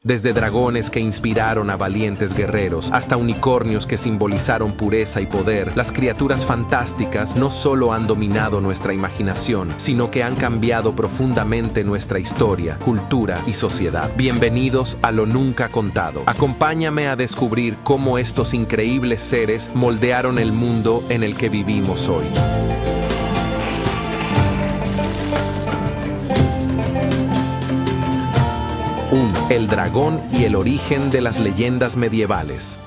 Desde dragones que inspiraron a valientes guerreros hasta unicornios que simbolizaron pureza y poder, las criaturas fantásticas no solo han dominado nuestra imaginación, sino que han cambiado profundamente nuestra historia, cultura y sociedad. Bienvenidos a Lo Nunca Contado. Acompáñame a descubrir cómo estos increíbles seres moldearon el mundo en el que vivimos hoy. 1. El dragón y el origen de las leyendas medievales.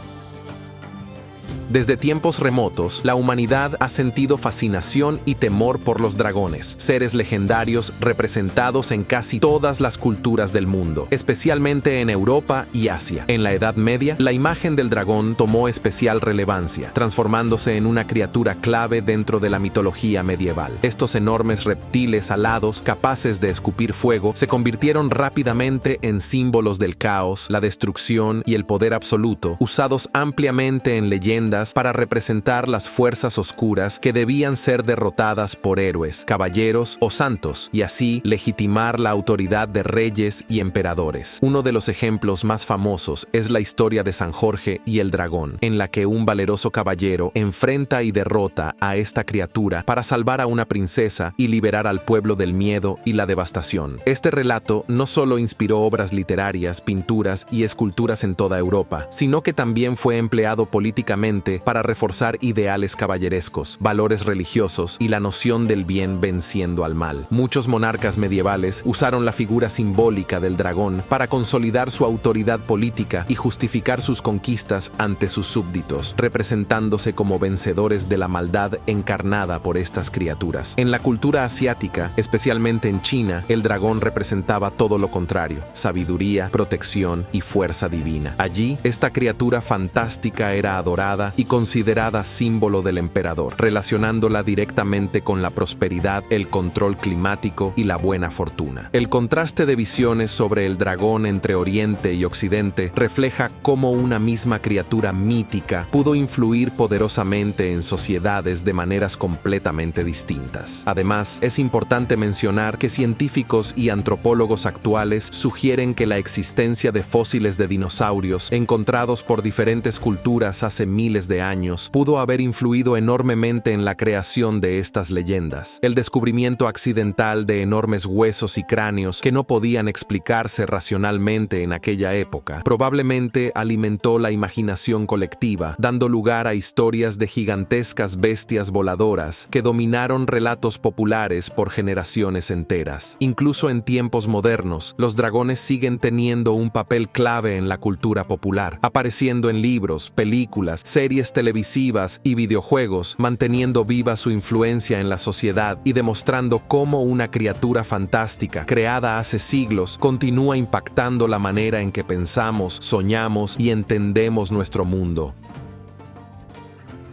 Desde tiempos remotos, la humanidad ha sentido fascinación y temor por los dragones, seres legendarios representados en casi todas las culturas del mundo, especialmente en Europa y Asia. En la Edad Media, la imagen del dragón tomó especial relevancia, transformándose en una criatura clave dentro de la mitología medieval. Estos enormes reptiles alados, capaces de escupir fuego, se convirtieron rápidamente en símbolos del caos, la destrucción y el poder absoluto, usados ampliamente en leyendas para representar las fuerzas oscuras que debían ser derrotadas por héroes, caballeros o santos, y así legitimar la autoridad de reyes y emperadores. Uno de los ejemplos más famosos es la historia de San Jorge y el dragón, en la que un valeroso caballero enfrenta y derrota a esta criatura para salvar a una princesa y liberar al pueblo del miedo y la devastación. Este relato no solo inspiró obras literarias, pinturas y esculturas en toda Europa, sino que también fue empleado políticamente para reforzar ideales caballerescos, valores religiosos y la noción del bien venciendo al mal. Muchos monarcas medievales usaron la figura simbólica del dragón para consolidar su autoridad política y justificar sus conquistas ante sus súbditos, representándose como vencedores de la maldad encarnada por estas criaturas. En la cultura asiática, especialmente en China, el dragón representaba todo lo contrario: sabiduría, protección y fuerza divina. Allí, esta criatura fantástica era adorada y considerada símbolo del emperador, relacionándola directamente con la prosperidad, el control climático y la buena fortuna. El contraste de visiones sobre el dragón entre Oriente y Occidente refleja cómo una misma criatura mítica pudo influir poderosamente en sociedades de maneras completamente distintas. Además, es importante mencionar que científicos y antropólogos actuales sugieren que la existencia de fósiles de dinosaurios encontrados por diferentes culturas hace miles de años pudo haber influido enormemente en la creación de estas leyendas. El descubrimiento accidental de enormes huesos y cráneos que no podían explicarse racionalmente en aquella época probablemente alimentó la imaginación colectiva, dando lugar a historias de gigantescas bestias voladoras que dominaron relatos populares por generaciones enteras. Incluso en tiempos modernos, los dragones siguen teniendo un papel clave en la cultura popular, apareciendo en libros, películas, series televisivas y videojuegos, manteniendo viva su influencia en la sociedad y demostrando cómo una criatura fantástica, creada hace siglos, continúa impactando la manera en que pensamos, soñamos y entendemos nuestro mundo.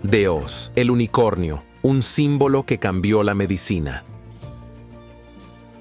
Dios, el unicornio, un símbolo que cambió la medicina.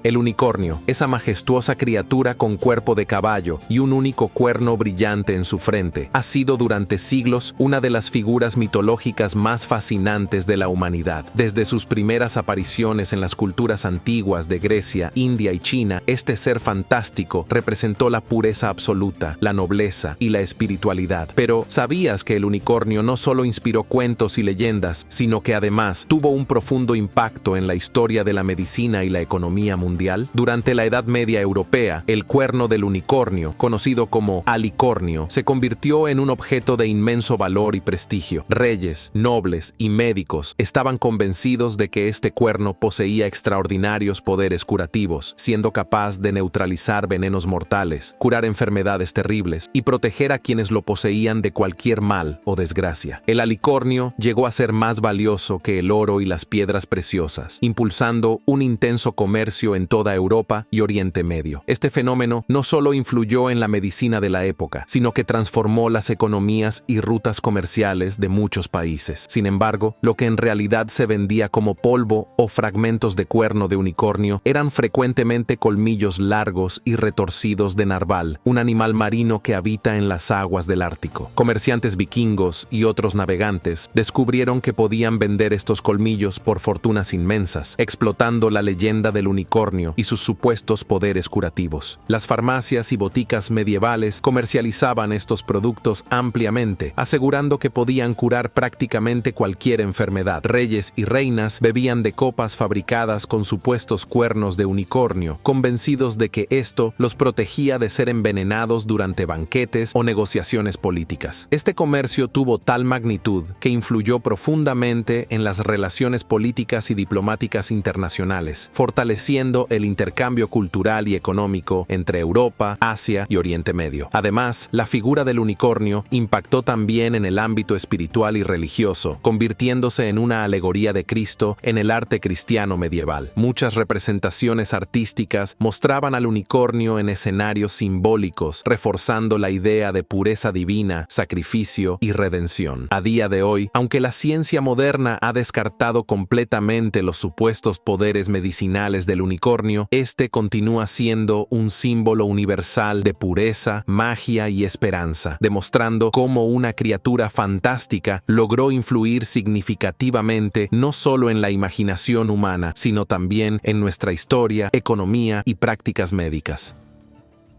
El unicornio, esa majestuosa criatura con cuerpo de caballo y un único cuerno brillante en su frente, ha sido durante siglos una de las figuras mitológicas más fascinantes de la humanidad. Desde sus primeras apariciones en las culturas antiguas de Grecia, India y China, este ser fantástico representó la pureza absoluta, la nobleza y la espiritualidad. Pero, ¿sabías que el unicornio no solo inspiró cuentos y leyendas, sino que además tuvo un profundo impacto en la historia de la medicina y la economía mundial? Durante la Edad Media europea, el cuerno del unicornio, conocido como alicornio, se convirtió en un objeto de inmenso valor y prestigio. Reyes, nobles y médicos estaban convencidos de que este cuerno poseía extraordinarios poderes curativos, siendo capaz de neutralizar venenos mortales, curar enfermedades terribles y proteger a quienes lo poseían de cualquier mal o desgracia. El alicornio llegó a ser más valioso que el oro y las piedras preciosas, impulsando un intenso comercio en toda Europa y Oriente Medio. Este fenómeno no solo influyó en la medicina de la época, sino que transformó las economías y rutas comerciales de muchos países. Sin embargo, lo que en realidad se vendía como polvo o fragmentos de cuerno de unicornio eran frecuentemente colmillos largos y retorcidos de narval, un animal marino que habita en las aguas del Ártico. Comerciantes vikingos y otros navegantes descubrieron que podían vender estos colmillos por fortunas inmensas, explotando la leyenda del unicornio unicornio y sus supuestos poderes curativos. Las farmacias y boticas medievales comercializaban estos productos ampliamente, asegurando que podían curar prácticamente cualquier enfermedad. Reyes y reinas bebían de copas fabricadas con supuestos cuernos de unicornio, convencidos de que esto los protegía de ser envenenados durante banquetes o negociaciones políticas. Este comercio tuvo tal magnitud que influyó profundamente en las relaciones políticas y diplomáticas internacionales, fortaleciendo el intercambio cultural y económico entre Europa, Asia y Oriente Medio. Además, la figura del unicornio impactó también en el ámbito espiritual y religioso, convirtiéndose en una alegoría de Cristo en el arte cristiano medieval. Muchas representaciones artísticas mostraban al unicornio en escenarios simbólicos, reforzando la idea de pureza divina, sacrificio y redención. A día de hoy, aunque la ciencia moderna ha descartado completamente los supuestos poderes medicinales del unicornio, este continúa siendo un símbolo universal de pureza, magia y esperanza, demostrando cómo una criatura fantástica logró influir significativamente no solo en la imaginación humana, sino también en nuestra historia, economía y prácticas médicas.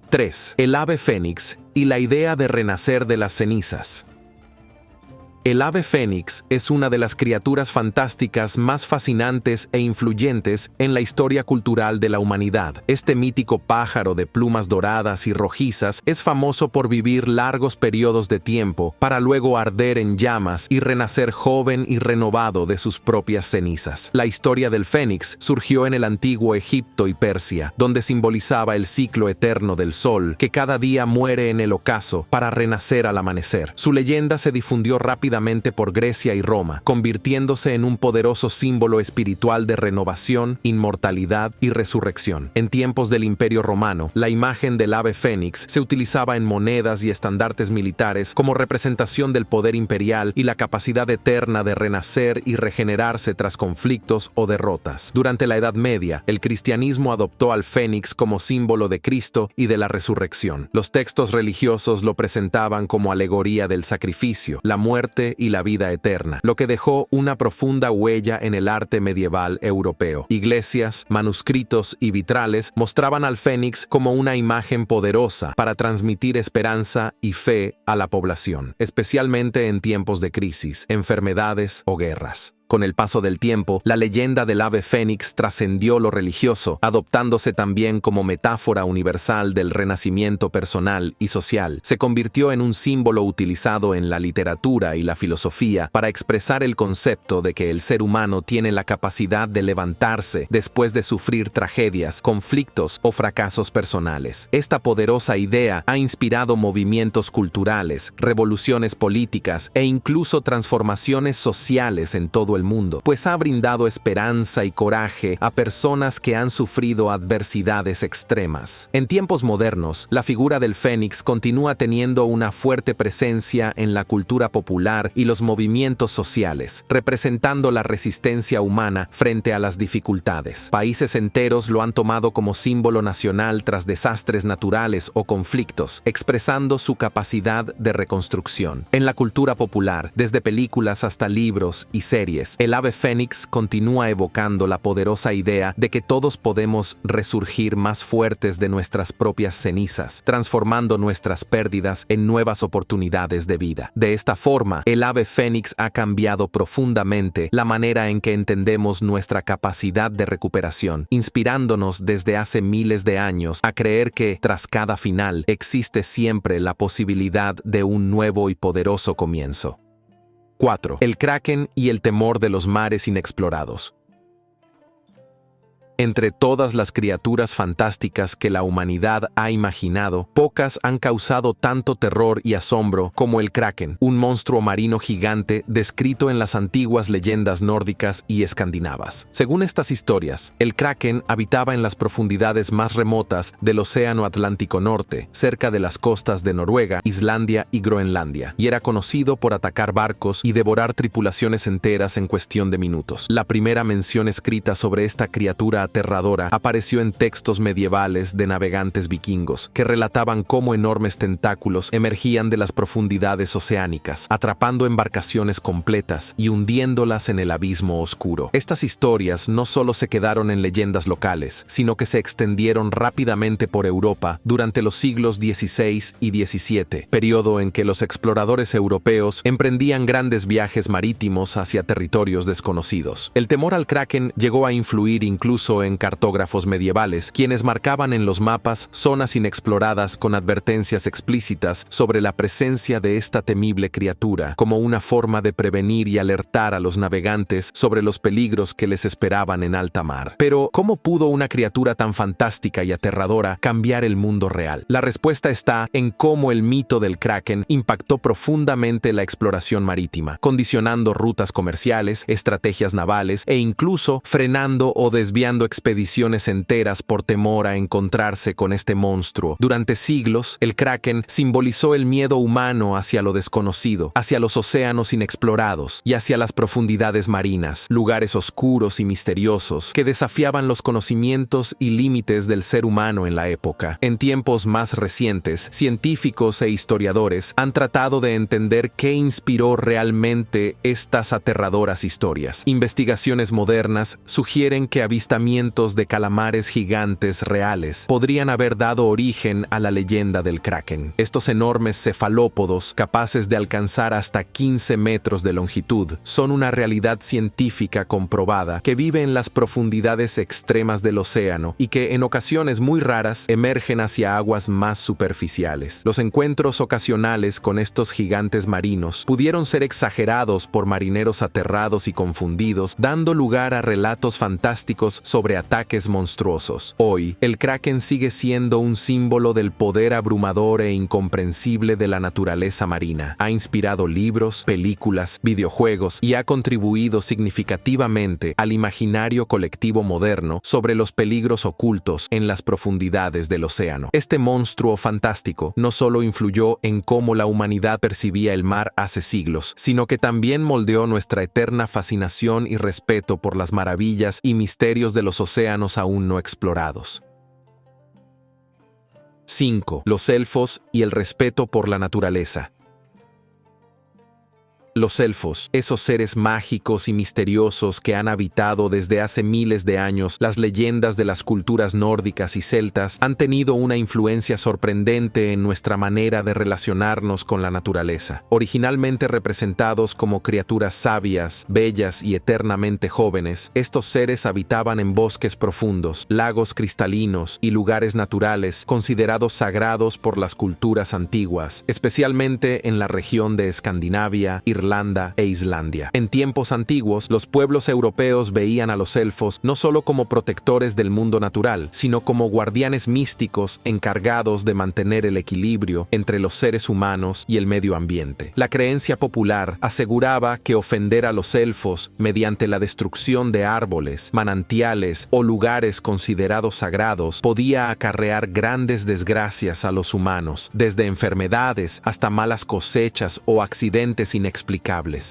3. El ave fénix y la idea de renacer de las cenizas. El ave fénix es una de las criaturas fantásticas más fascinantes e influyentes en la historia cultural de la humanidad. Este mítico pájaro de plumas doradas y rojizas es famoso por vivir largos periodos de tiempo para luego arder en llamas y renacer joven y renovado de sus propias cenizas. La historia del fénix surgió en el antiguo Egipto y Persia, donde simbolizaba el ciclo eterno del sol, que cada día muere en el ocaso para renacer al amanecer. Su leyenda se difundió rápidamente por Grecia y Roma, convirtiéndose en un poderoso símbolo espiritual de renovación, inmortalidad y resurrección. En tiempos del Imperio Romano, la imagen del ave fénix se utilizaba en monedas y estandartes militares como representación del poder imperial y la capacidad eterna de renacer y regenerarse tras conflictos o derrotas. Durante la Edad Media, el cristianismo adoptó al fénix como símbolo de Cristo y de la resurrección. Los textos religiosos lo presentaban como alegoría del sacrificio, la muerte y la vida eterna, lo que dejó una profunda huella en el arte medieval europeo. Iglesias, manuscritos y vitrales mostraban al fénix como una imagen poderosa para transmitir esperanza y fe a la población, especialmente en tiempos de crisis, enfermedades o guerras. Con el paso del tiempo, la leyenda del ave fénix trascendió lo religioso, adoptándose también como metáfora universal del renacimiento personal y social. Se convirtió en un símbolo utilizado en la literatura y la filosofía para expresar el concepto de que el ser humano tiene la capacidad de levantarse después de sufrir tragedias, conflictos o fracasos personales. Esta poderosa idea ha inspirado movimientos culturales, revoluciones políticas e incluso transformaciones sociales en todo el mundo, pues ha brindado esperanza y coraje a personas que han sufrido adversidades extremas. En tiempos modernos, la figura del fénix continúa teniendo una fuerte presencia en la cultura popular y los movimientos sociales, representando la resistencia humana frente a las dificultades. Países enteros lo han tomado como símbolo nacional tras desastres naturales o conflictos, expresando su capacidad de reconstrucción. En la cultura popular, desde películas hasta libros y series, el ave fénix continúa evocando la poderosa idea de que todos podemos resurgir más fuertes de nuestras propias cenizas, transformando nuestras pérdidas en nuevas oportunidades de vida. De esta forma, el ave fénix ha cambiado profundamente la manera en que entendemos nuestra capacidad de recuperación, inspirándonos desde hace miles de años a creer que, tras cada final, existe siempre la posibilidad de un nuevo y poderoso comienzo. 4. El kraken y el temor de los mares inexplorados. Entre todas las criaturas fantásticas que la humanidad ha imaginado, pocas han causado tanto terror y asombro como el kraken, un monstruo marino gigante descrito en las antiguas leyendas nórdicas y escandinavas. Según estas historias, el kraken habitaba en las profundidades más remotas del Océano Atlántico Norte, cerca de las costas de Noruega, Islandia y Groenlandia, y era conocido por atacar barcos y devorar tripulaciones enteras en cuestión de minutos. La primera mención escrita sobre esta criatura criatura aterradora apareció en textos medievales de navegantes vikingos, que relataban cómo enormes tentáculos emergían de las profundidades oceánicas, atrapando embarcaciones completas y hundiéndolas en el abismo oscuro. Estas historias no solo se quedaron en leyendas locales, sino que se extendieron rápidamente por Europa durante los siglos XVI y XVII, periodo en que los exploradores europeos emprendían grandes viajes marítimos hacia territorios desconocidos. El temor al kraken llegó a influir incluso en cartógrafos medievales, quienes marcaban en los mapas zonas inexploradas con advertencias explícitas sobre la presencia de esta temible criatura, como una forma de prevenir y alertar a los navegantes sobre los peligros que les esperaban en alta mar. Pero, ¿cómo pudo una criatura tan fantástica y aterradora cambiar el mundo real? La respuesta está en cómo el mito del kraken impactó profundamente la exploración marítima, condicionando rutas comerciales, estrategias navales e incluso frenando o desviando expediciones enteras por temor a encontrarse con este monstruo. Durante siglos, el kraken simbolizó el miedo humano hacia lo desconocido, hacia los océanos inexplorados y hacia las profundidades marinas, lugares oscuros y misteriosos que desafiaban los conocimientos y límites del ser humano en la época. En tiempos más recientes, científicos e historiadores han tratado de entender qué inspiró realmente estas aterradoras historias. Investigaciones modernas sugieren que avistamientos de calamares gigantes reales podrían haber dado origen a la leyenda del kraken. Estos enormes cefalópodos, capaces de alcanzar hasta 15 metros de longitud, son una realidad científica comprobada que vive en las profundidades extremas del océano y que en ocasiones muy raras emergen hacia aguas más superficiales. Los encuentros ocasionales con estos gigantes marinos pudieron ser exagerados por marineros aterrados y confundidos, dando lugar a relatos fantásticos sobre ataques monstruosos. Hoy, el kraken sigue siendo un símbolo del poder abrumador e incomprensible de la naturaleza marina. Ha inspirado libros, películas, videojuegos y ha contribuido significativamente al imaginario colectivo moderno sobre los peligros ocultos en las profundidades del océano. Este monstruo fantástico no solo influyó en cómo la humanidad percibía el mar hace siglos, sino que también moldeó nuestra eterna fascinación y respeto por las maravillas y misterios de los océanos aún no explorados. 5. Los elfos y el respeto por la naturaleza. Los elfos, esos seres mágicos y misteriosos que han habitado desde hace miles de años las leyendas de las culturas nórdicas y celtas, han tenido una influencia sorprendente en nuestra manera de relacionarnos con la naturaleza. Originalmente representados como criaturas sabias, bellas y eternamente jóvenes, estos seres habitaban en bosques profundos, lagos cristalinos y lugares naturales considerados sagrados por las culturas antiguas, especialmente en la región de Escandinavia, Irlanda e Islandia. En tiempos antiguos, los pueblos europeos veían a los elfos no solo como protectores del mundo natural, sino como guardianes místicos encargados de mantener el equilibrio entre los seres humanos y el medio ambiente. La creencia popular aseguraba que ofender a los elfos mediante la destrucción de árboles, manantiales o lugares considerados sagrados podía acarrear grandes desgracias a los humanos, desde enfermedades hasta malas cosechas o accidentes inexplicables.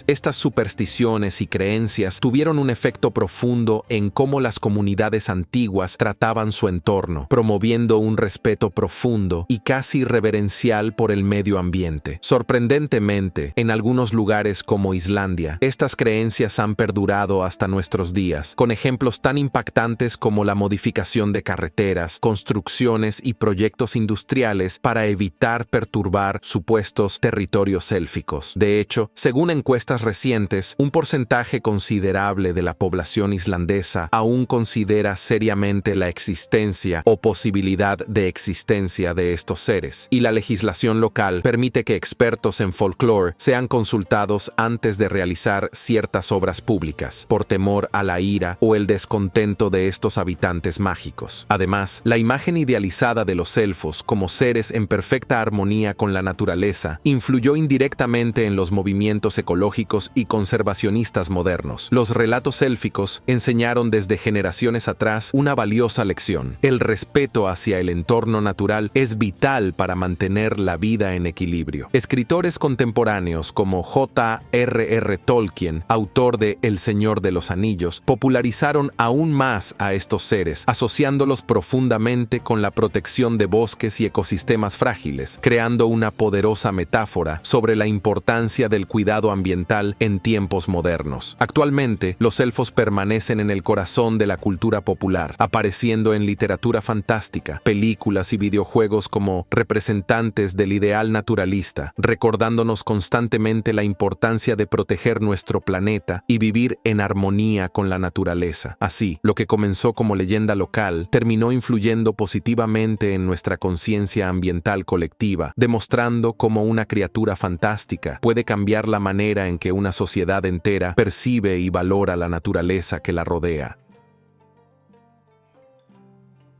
Estas supersticiones y creencias tuvieron un efecto profundo en cómo las comunidades antiguas trataban su entorno, promoviendo un respeto profundo y casi reverencial por el medio ambiente. Sorprendentemente, en algunos lugares como Islandia, estas creencias han perdurado hasta nuestros días, con ejemplos tan impactantes como la modificación de carreteras, construcciones y proyectos industriales para evitar perturbar supuestos territorios élficos. De hecho, según encuestas recientes, un porcentaje considerable de la población islandesa aún considera seriamente la existencia o posibilidad de existencia de estos seres, y la legislación local permite que expertos en folclore sean consultados antes de realizar ciertas obras públicas, por temor a la ira o el descontento de estos habitantes mágicos. Además, la imagen idealizada de los elfos como seres en perfecta armonía con la naturaleza influyó indirectamente en los movimientos movimientos ecológicos y conservacionistas modernos. Los relatos élficos enseñaron desde generaciones atrás una valiosa lección. El respeto hacia el entorno natural es vital para mantener la vida en equilibrio. Escritores contemporáneos como J.R.R. Tolkien, autor de El Señor de los Anillos, popularizaron aún más a estos seres, asociándolos profundamente con la protección de bosques y ecosistemas frágiles, creando una poderosa metáfora sobre la importancia del cuidado ambiental en tiempos modernos. Actualmente, los elfos permanecen en el corazón de la cultura popular, apareciendo en literatura fantástica, películas y videojuegos como representantes del ideal naturalista, recordándonos constantemente la importancia de proteger nuestro planeta y vivir en armonía con la naturaleza. Así, lo que comenzó como leyenda local terminó influyendo positivamente en nuestra conciencia ambiental colectiva, demostrando cómo una criatura fantástica puede cambiar la manera en que una sociedad entera percibe y valora la naturaleza que la rodea.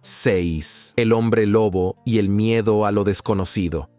6. El hombre lobo y el miedo a lo desconocido.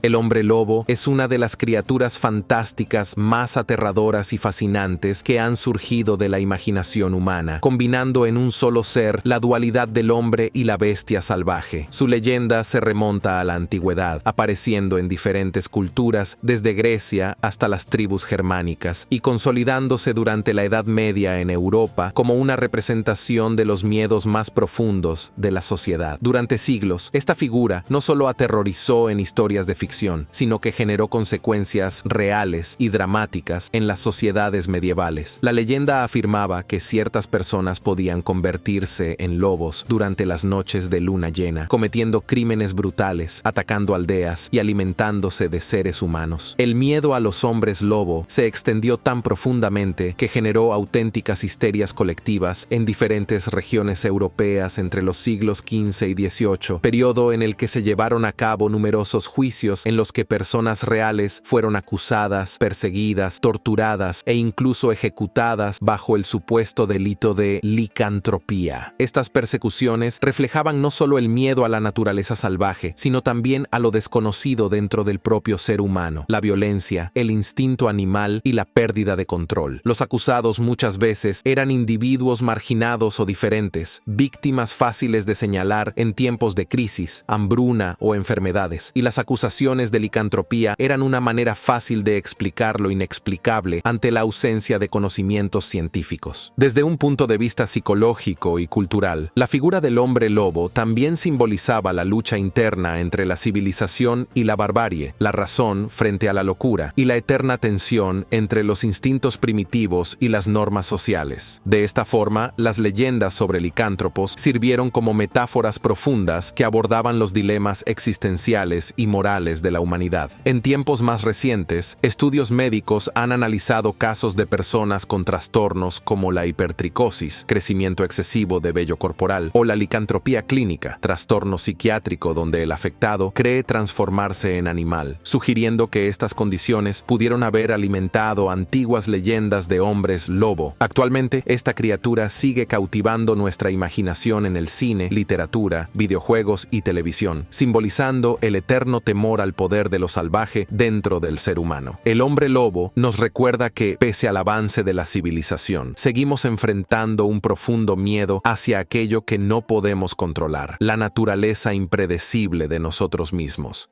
El hombre lobo es una de las criaturas fantásticas más aterradoras y fascinantes que han surgido de la imaginación humana, combinando en un solo ser la dualidad del hombre y la bestia salvaje. Su leyenda se remonta a la antigüedad, apareciendo en diferentes culturas desde Grecia hasta las tribus germánicas y consolidándose durante la Edad Media en Europa como una representación de los miedos más profundos de la sociedad. Durante siglos, esta figura no solo aterrorizó en historias de ficción, sino que generó consecuencias reales y dramáticas en las sociedades medievales. La leyenda afirmaba que ciertas personas podían convertirse en lobos durante las noches de luna llena, cometiendo crímenes brutales, atacando aldeas y alimentándose de seres humanos. El miedo a los hombres lobo se extendió tan profundamente que generó auténticas histerias colectivas en diferentes regiones europeas entre los siglos XV y XVIII, periodo en el que se llevaron a cabo numerosos juicios en los que personas reales fueron acusadas, perseguidas, torturadas e incluso ejecutadas bajo el supuesto delito de licantropía. Estas persecuciones reflejaban no solo el miedo a la naturaleza salvaje, sino también a lo desconocido dentro del propio ser humano, la violencia, el instinto animal y la pérdida de control. Los acusados muchas veces eran individuos marginados o diferentes, víctimas fáciles de señalar en tiempos de crisis, hambruna o enfermedades, y las acusaciones de licantropía eran una manera fácil de explicar lo inexplicable ante la ausencia de conocimientos científicos. Desde un punto de vista psicológico y cultural, la figura del hombre lobo también simbolizaba la lucha interna entre la civilización y la barbarie, la razón frente a la locura, y la eterna tensión entre los instintos primitivos y las normas sociales. De esta forma, las leyendas sobre licántropos sirvieron como metáforas profundas que abordaban los dilemas existenciales y morales de la humanidad. En tiempos más recientes, estudios médicos han analizado casos de personas con trastornos como la hipertricosis, crecimiento excesivo de vello corporal, o la licantropía clínica, trastorno psiquiátrico donde el afectado cree transformarse en animal, sugiriendo que estas condiciones pudieron haber alimentado antiguas leyendas de hombres lobo. Actualmente, esta criatura sigue cautivando nuestra imaginación en el cine, literatura, videojuegos y televisión, simbolizando el eterno temor al poder de lo salvaje dentro del ser humano. El hombre lobo nos recuerda que, pese al avance de la civilización, seguimos enfrentando un profundo miedo hacia aquello que no podemos controlar, la naturaleza impredecible de nosotros mismos.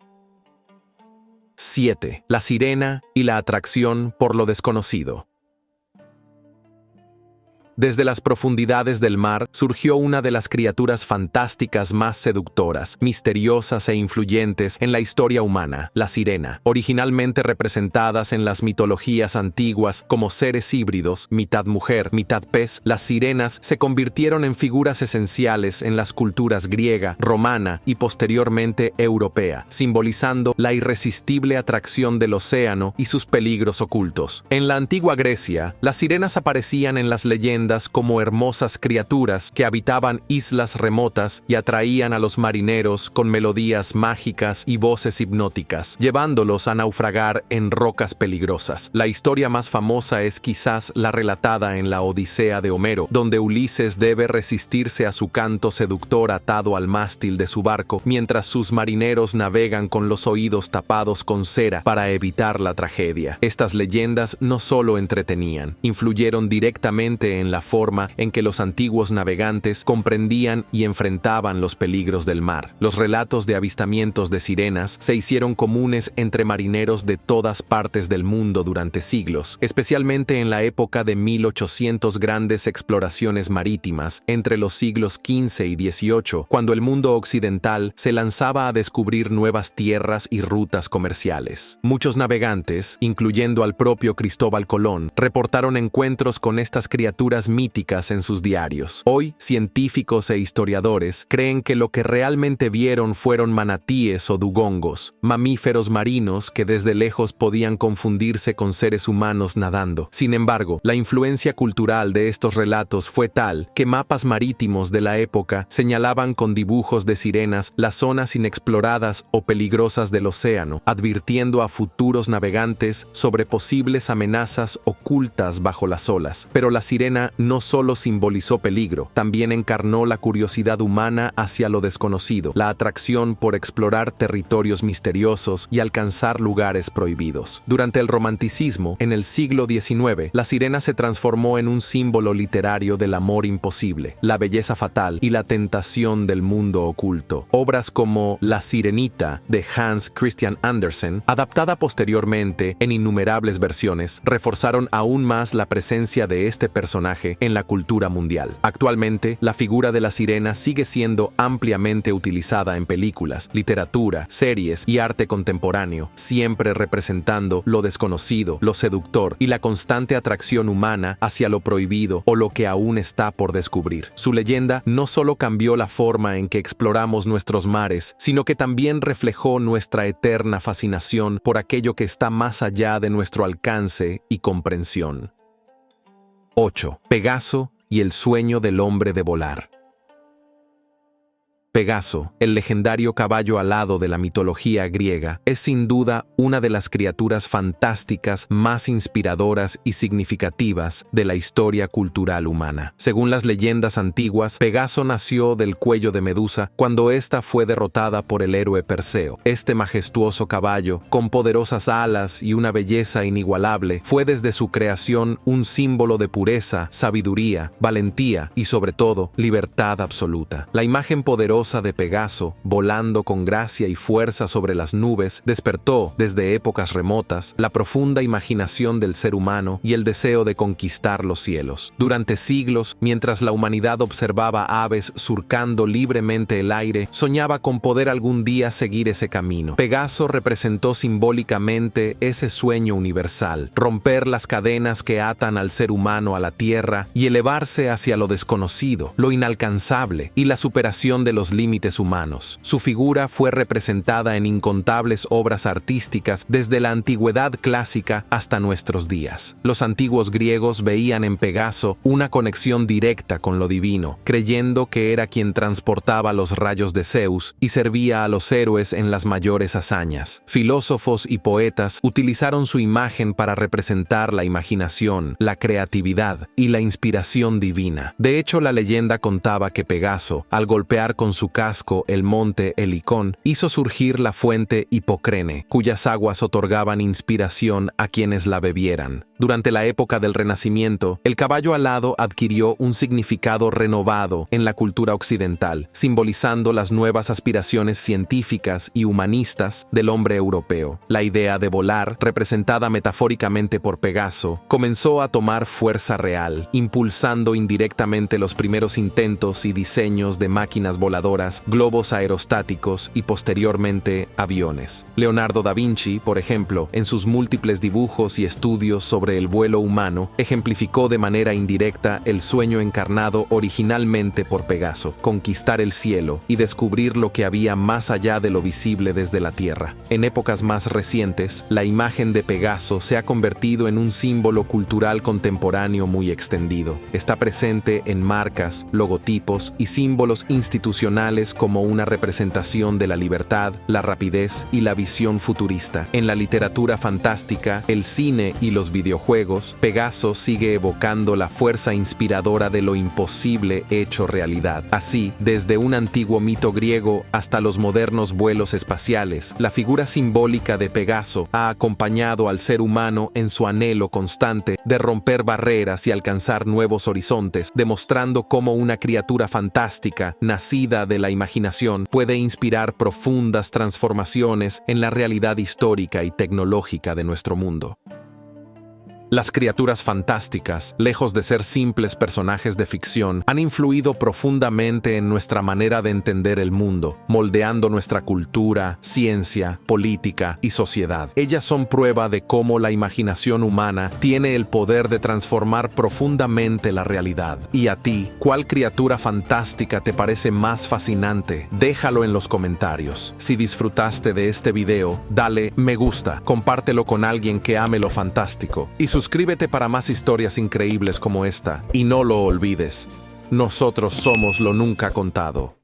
7. La sirena y la atracción por lo desconocido. Desde las profundidades del mar surgió una de las criaturas fantásticas más seductoras, misteriosas e influyentes en la historia humana, la sirena. Originalmente representadas en las mitologías antiguas como seres híbridos, mitad mujer, mitad pez, las sirenas se convirtieron en figuras esenciales en las culturas griega, romana y posteriormente europea, simbolizando la irresistible atracción del océano y sus peligros ocultos. En la antigua Grecia, las sirenas aparecían en las leyendas leyendas como hermosas criaturas que habitaban islas remotas y atraían a los marineros con melodías mágicas y voces hipnóticas, llevándolos a naufragar en rocas peligrosas. La historia más famosa es quizás la relatada en la Odisea de Homero, donde Ulises debe resistirse a su canto seductor atado al mástil de su barco, mientras sus marineros navegan con los oídos tapados con cera para evitar la tragedia. Estas leyendas no solo entretenían, influyeron directamente en la forma en que los antiguos navegantes comprendían y enfrentaban los peligros del mar. Los relatos de avistamientos de sirenas se hicieron comunes entre marineros de todas partes del mundo durante siglos, especialmente en la época de 1800 grandes exploraciones marítimas entre los siglos XV y XVIII, cuando el mundo occidental se lanzaba a descubrir nuevas tierras y rutas comerciales. Muchos navegantes, incluyendo al propio Cristóbal Colón, reportaron encuentros con estas criaturas míticas en sus diarios. Hoy, científicos e historiadores creen que lo que realmente vieron fueron manatíes o dugongos, mamíferos marinos que desde lejos podían confundirse con seres humanos nadando. Sin embargo, la influencia cultural de estos relatos fue tal que mapas marítimos de la época señalaban con dibujos de sirenas las zonas inexploradas o peligrosas del océano, advirtiendo a futuros navegantes sobre posibles amenazas ocultas bajo las olas. Pero la sirena no solo simbolizó peligro, también encarnó la curiosidad humana hacia lo desconocido, la atracción por explorar territorios misteriosos y alcanzar lugares prohibidos. Durante el romanticismo, en el siglo XIX, la sirena se transformó en un símbolo literario del amor imposible, la belleza fatal y la tentación del mundo oculto. Obras como La Sirenita de Hans Christian Andersen, adaptada posteriormente en innumerables versiones, reforzaron aún más la presencia de este personaje en la cultura mundial. Actualmente, la figura de la sirena sigue siendo ampliamente utilizada en películas, literatura, series y arte contemporáneo, siempre representando lo desconocido, lo seductor y la constante atracción humana hacia lo prohibido o lo que aún está por descubrir. Su leyenda no solo cambió la forma en que exploramos nuestros mares, sino que también reflejó nuestra eterna fascinación por aquello que está más allá de nuestro alcance y comprensión. 8. Pegaso y el sueño del hombre de volar. Pegaso, el legendario caballo alado de la mitología griega, es sin duda una de las criaturas fantásticas más inspiradoras y significativas de la historia cultural humana. Según las leyendas antiguas, Pegaso nació del cuello de Medusa cuando ésta fue derrotada por el héroe Perseo. Este majestuoso caballo, con poderosas alas y una belleza inigualable, fue desde su creación un símbolo de pureza, sabiduría, valentía y, sobre todo, libertad absoluta. La imagen poderosa de Pegaso, volando con gracia y fuerza sobre las nubes, despertó, desde épocas remotas, la profunda imaginación del ser humano y el deseo de conquistar los cielos. Durante siglos, mientras la humanidad observaba aves surcando libremente el aire, soñaba con poder algún día seguir ese camino. Pegaso representó simbólicamente ese sueño universal, romper las cadenas que atan al ser humano a la tierra y elevarse hacia lo desconocido, lo inalcanzable y la superación de los límites humanos. Su figura fue representada en incontables obras artísticas desde la antigüedad clásica hasta nuestros días. Los antiguos griegos veían en Pegaso una conexión directa con lo divino, creyendo que era quien transportaba los rayos de Zeus y servía a los héroes en las mayores hazañas. Filósofos y poetas utilizaron su imagen para representar la imaginación, la creatividad y la inspiración divina. De hecho, la leyenda contaba que Pegaso, al golpear con su casco el monte Helicón, hizo surgir la fuente Hipocrene, cuyas aguas otorgaban inspiración a quienes la bebieran. Durante la época del Renacimiento, el caballo alado adquirió un significado renovado en la cultura occidental, simbolizando las nuevas aspiraciones científicas y humanistas del hombre europeo. La idea de volar, representada metafóricamente por Pegaso, comenzó a tomar fuerza real, impulsando indirectamente los primeros intentos y diseños de máquinas voladoras voladoras, globos aerostáticos y posteriormente aviones. Leonardo da Vinci, por ejemplo, en sus múltiples dibujos y estudios sobre el vuelo humano, ejemplificó de manera indirecta el sueño encarnado originalmente por Pegaso: conquistar el cielo y descubrir lo que había más allá de lo visible desde la Tierra. En épocas más recientes, la imagen de Pegaso se ha convertido en un símbolo cultural contemporáneo muy extendido. Está presente en marcas, logotipos y símbolos institucionales como una representación de la libertad, la rapidez y la visión futurista. En la literatura fantástica, el cine y los videojuegos, Pegaso sigue evocando la fuerza inspiradora de lo imposible hecho realidad. Así, desde un antiguo mito griego hasta los modernos vuelos espaciales, la figura simbólica de Pegaso ha acompañado al ser humano en su anhelo constante de romper barreras y alcanzar nuevos horizontes, demostrando cómo una criatura fantástica, nacida de la imaginación, puede inspirar profundas transformaciones en la realidad histórica y tecnológica de nuestro mundo. Las criaturas fantásticas, lejos de ser simples personajes de ficción, han influido profundamente en nuestra manera de entender el mundo, moldeando nuestra cultura, ciencia, política y sociedad. Ellas son prueba de cómo la imaginación humana tiene el poder de transformar profundamente la realidad. ¿Y a ti, cuál criatura fantástica te parece más fascinante? Déjalo en los comentarios. Si disfrutaste de este video, dale me gusta, compártelo con alguien que ame lo fantástico y suscríbete para más historias increíbles como esta. Y no lo olvides, nosotros somos lo nunca contado.